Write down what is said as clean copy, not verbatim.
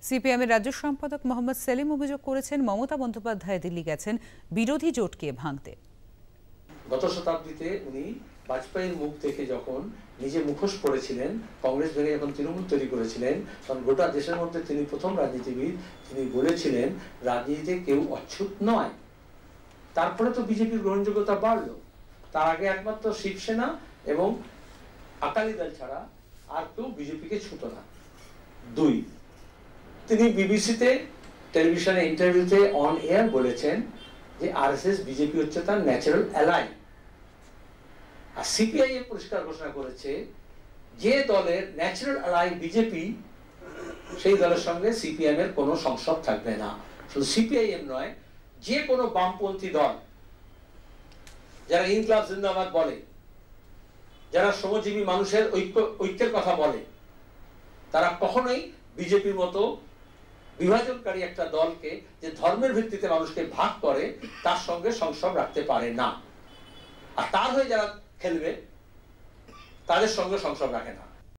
সিপিএমের রাজ্য সম্পাদক মোহাম্মদ সেলিম অভিযোগ করেছেন, মমতা বন্দ্যোপাধ্যায় দিল্লি গেছেন বিরোধী জোটকে ভাঙতে। গত শতাব্দীতে উনি বাজপেয়ীর মুখ থেকে যখন নিজে মুখোশ পড়েছিলেন, কংগ্রেস ভেঙে যখন তৃণমূল তৈরি করেছিলেন, তখন গোটা দেশের মধ্যে তিনি প্রথম রাজনীতিবিদ। তিনি বলেছিলেন রাজনীতিতে কেউ অচ্ছুত নয়। তারপরে তো বিজেপির গ্রহণযোগ্যতা বাড়লো। তার আগে একমাত্র শিবসেনা এবং আকালি দল ছাড়া আর কেউ বিজেপিকে ছুতো না। 2, তিনি বিবিসিতে টেলিভিশনে ইন্টারভিউতে অন এয়ার বলেছেন যে আরএসএস বিজেপি হচ্ছে তার ন্যাচারাল অ্যালাই। আর সিপিআইএম পরিষ্কার ঘোষণা করেছে যে দলের ন্যাচারাল অ্যালাই বিজেপি, সেই দলের সঙ্গে সিপিএম এর কোনো সংসদ থাকবে না। শুধু সিপিআইএম নয়, যে কোনো বামপন্থী দল যারা ইনকলাব জিন্দাবাদ বলে, যারা শ্রমজীবী মানুষের ঐক্যের কথা বলে, তারা কখনোই বিজেপির মতো বিভাজনকারী একটা দলকে, যে ধর্মের ভিত্তিতে মানুষকে ভাগ করে, তার সঙ্গে সংসদ রাখতে পারে না। আর তার হয়ে যারা খেলবে তাদের সঙ্গে সংসদ রাখে না।